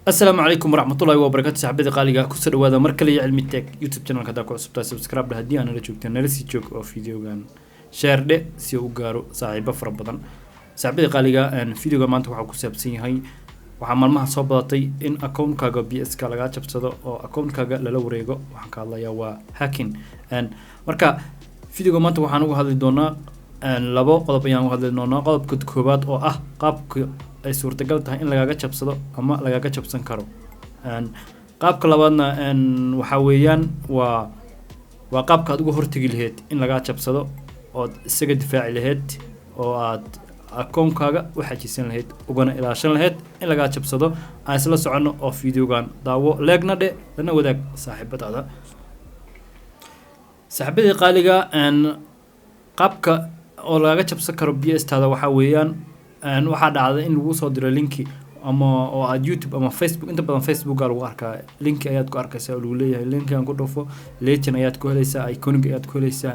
السلام عليكم ورحمة الله وبركاته صاحبتي قاليقة كسر وهذا مركلي علمي تك يوتيوب channel كذا كوسبتا سبسكرايب له هدي أنا لجوجت أنا لسه جوك أو فيديو كان شير ده سيو جارو صاحب فرب بدن صاحبتي قاليقة إن فيديو كمان توقع كسبسين هاي وعمل ما صوباتي إن أكون كاجا بي إس كلاجات شبصدا أو أكون كاجا للو ريجو وحكى الله يا هاكين إن مركا فيديو كمان توقع نوع هذا دونا إن لبوا قلب يوم هذا دونا قلب كت كوبات أو قاب ay suurtagal tahay in lagaga jabsado ama lagaga jabsan karo qaabka labaadna waxa weeyaan waa qaabka aad ugu hortagi lahayd in laga jabsado oo isaga difaaci lahayd oo aad akoonkaaga waxa jiisan lahayd ugana ilaashan lahayd in laga jabsado aan isla socono oo fiidiyogan daawo leegna dhe lana wadaag saaxiibadaada saaxiibadii qaaliga qaabka oo laga jabsan karo BS taada waxa weeyaan waxaa dhacday in lagu soo diro linki ama oo aad YouTube ama Facebook inta badan Facebook lagu arkaa linki ayaad ku arkaysaa oo lagu leeyahay linkan ku dhufo legend ayaad ku helaysaa iconic ayaad ku helaysaa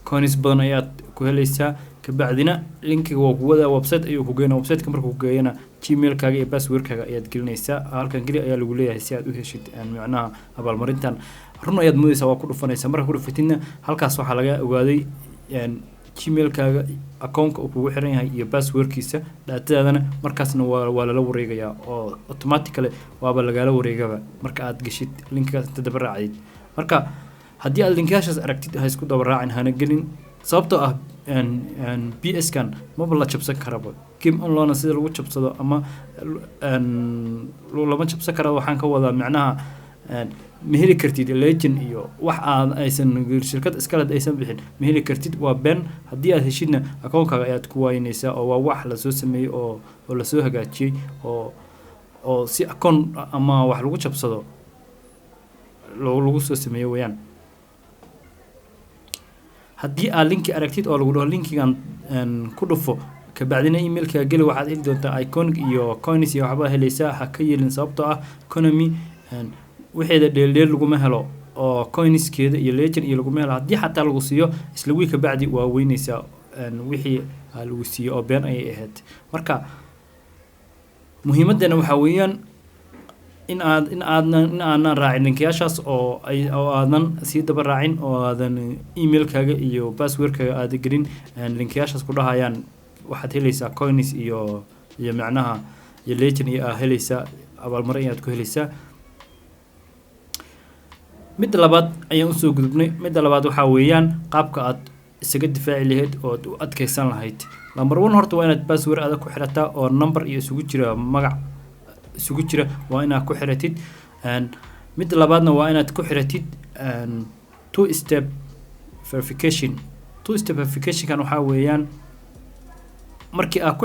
coins badan ayaad ku helaysaa ka bacdina linkiga waa kuwada website ayuu ku geeyna website-ka markuu ku geeyana gmail-kaaga iyo password-kaaga ayaad gelinaysaa halkan kaliya ayaa lagu leeyahay si aad u heshid macnaha abaalmarintan run ayaad moodaysaa waa ku dhufanaysaa marka ku dhufatidna halkaas waxaa laga ogaaday gmail-kaaga akoonka uu kugu xiran yahay iyo password-kiisa dhaatadaadana markaasna waa la wareegayaa oo automatically waaba lagala wareegaba marka aad gashid linkigaas inta daba raacid marka haddii aad linkiyaashaas aragtid ha isku daba raacin hana gelin sababtoo ah BS kan maba la jabsan karaba game online sida lagu jabsado ama lama jabsan karo waxaan ka wadaa macnaha ma heli kartid legend iyo wax aan aysan shirkad iskale aysan bixin ma heli kartid waa ben haddii aad heshidna akoonkaaga ayaad ku waayinaysaa oo waa wax la soo sameeyay oo la soo hagaajiyay oo si akoon ama wax lagu jabsado lagu soo sameeyay weeyaan haddii aad linki aragtid oo lagu dhaho linkigan ku dhufo ka bacdina email-ka gali waxaad heli doontaa iconic iyo coins iyo waxba helaysaa ha ka yeelin sababtoo ah economy wixii dheeldheel laguma helo oo coinskeeda iyo legend iyo laguma helo haddii xataa lagu siiyo isla wiil ka bacdi waa weynaysaa wixii lagu siiyo oo been ayay ahayd marka muhiimadana waxa weeyaan in aanan raacin linkiyaashaas oo aadan sii daba raacin oo aadan email-kaaga iyo password-kaaga aad gelin linkiyaashaas ku dhahayaan waxaad helaysaa coins iyo macnaha iyo legend iyo aad helaysaa abaalmarin ayaad ku helaysaa mid labaad ayaan usoo gudubnay mid labaad waxa weeyaan qaabka aad isaga difaaci lahayd oo aad u adkeysan lahayd number 1 horta waa inaad password aad ku xirataa oo number iyo isugu jira magac isugu jira waa inaad ku xiratid mid labaadna waa inaad ku xiratid two step verification kan waxa weeyaan markii aad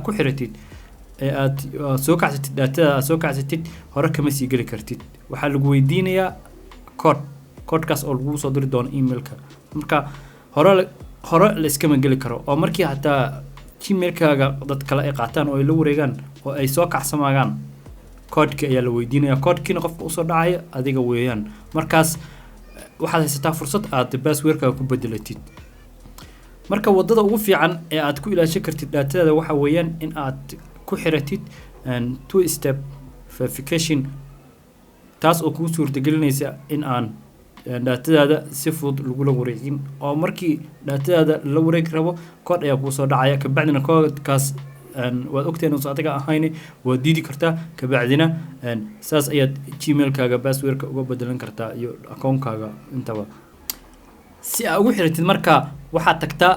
ku xiratid aad soo kacsatid daatada soo kacsatid hore kama sii gali kartid waxa lagu weydiinayaa code-kaas oo lagu soo diri doono email-ka marka hore la iskama gali karo oo markii hataa gmail-kaaga dad kale ay qaataan oo ay la wareegaan oo ay soo kacsamagaan code-ka ayaa la weydiinayaa code-kiina qofka usoo dhacaya adiga weeyaan markaas waxaad haysataa fursad aad password-kaaga ku bedelatid marka wadada ugu fiican ee aad ku ilaashan kartid daatada waxa weeyaan in aad ku xiratid two step verification taas oo kuu suurtagelinaysa in aan daatadaada si fudud lagula wareegin oo markii daatadaada la wareegi rabo code ayaa kuu soo dhacaya ka bacdina code-kaas waad ogteen oo adiga ahayn waad diidi kartaa ka bacdina saas ayaad gmail-kaaga password-ka uga bedelan kartaa iyo akoonkaaga intaba si aad ugu xiratid marka waxaad tagtaa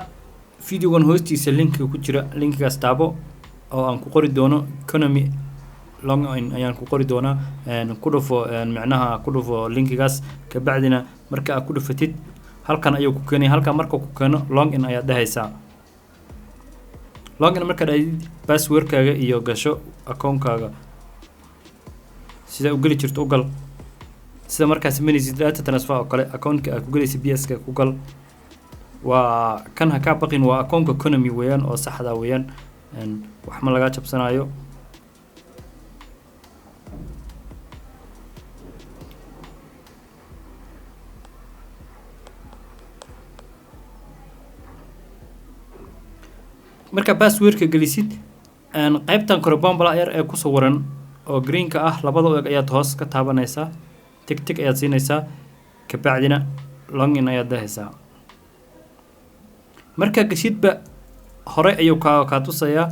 videogan hoostiisa linkiga ku jira linkigaas taabo oo aan ku qori doono economy login ayaan ku qori doonaa ku dhufo macnaha ku dhufo linkigaas ka bacdina marka aad ku dhufatid halkan ayuu ku keenay halka marka ku keeno login ayaad dhahaysaa login marka aad password-kaaga iyo gasho akoonkaaga sida u gali jirto u gal sida markaas managed data transfer oo kale akoonka aad ku galaysa BS-ka ku gal waa kan ha ka baqin waa akoonka economy weeyaan oo saxda weeyaan wax ma laga jabsanayo marka password-ka galisid qaybtan kore bombala yar ee ku sawiran oo greenka ah labada u eg ayaad hoos ka taabanaysaa tig ayaad siinaysaa kabacdina login ayaad dahaysaa marka gashidba hore ayuu ka tusayaa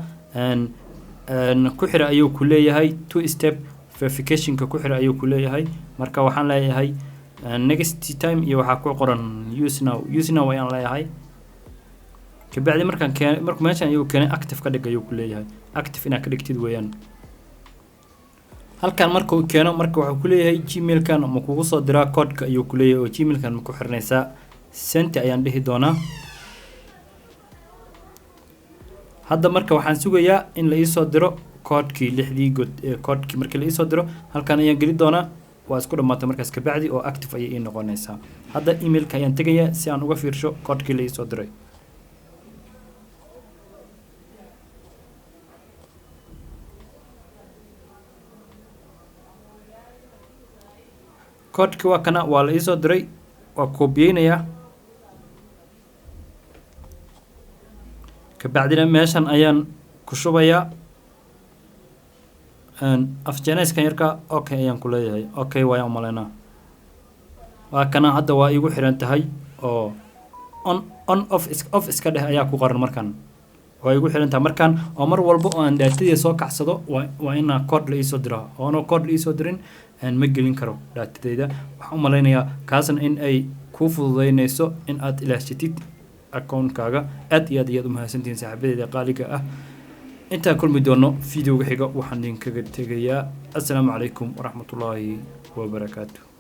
ku xira ayuu ku leeyahay two step verification-ka ku xira ayuu ku leeyahay marka waxaan leeyahay next time iyo waxaa ku qoran use now ayaan leeyahay kabacdi markaan meeshan ayuu keenay active ka dhig ayuu ku leeyahay active inaad ka dhigtid weeyaan halkan markuu keeno marka wuxuu ku leeyahay gmail-kan ma kugu soo diraa code-ka ayuu ku leeyahay oo gmail-kan ma ku xirnaysaa sent ayaan dhihi doonaa hadda marka waxaan sugayaa in la ii soo diro code-kii 6dii god code-kii markii la ii soo diro halkan ayaan geli doonaa waa isku dhamaatay markaas kabacdi oo active ayay ii noqonaysaa hadda email-ka ayaan tegayaa si aan uga fiirsho code-kii la ii soo diray code-kii waa kana waa la ii soo diray waa koobiyeynayaa kabacdina meeshan ayaan ku shubayaa afjanayskan yarka okay ayaan ku leeyahay okay waan umaleynaa waa kana hadda waa igu xiran tahay oo on off iska dheh ayaa ku qoran markan waa igu xiran tahay markan oo mar walba oo aan daatadii soo kacsado waa inaa code la ii soo diraa oo aan code la ii soo dirin ma gelin karo daatadeyda waxaan u maleynayaa kaasna in ay kuu fududeynayso in aad ilaashatid account-kaaga aad iyo aad u mahadsantihiin saaxiibadeeda qaaliga ah intaan kulmi doono videoga xiga waxaan idinkaga tegayaa assalaamu calaykum waraxmatullaahi wabarakaatu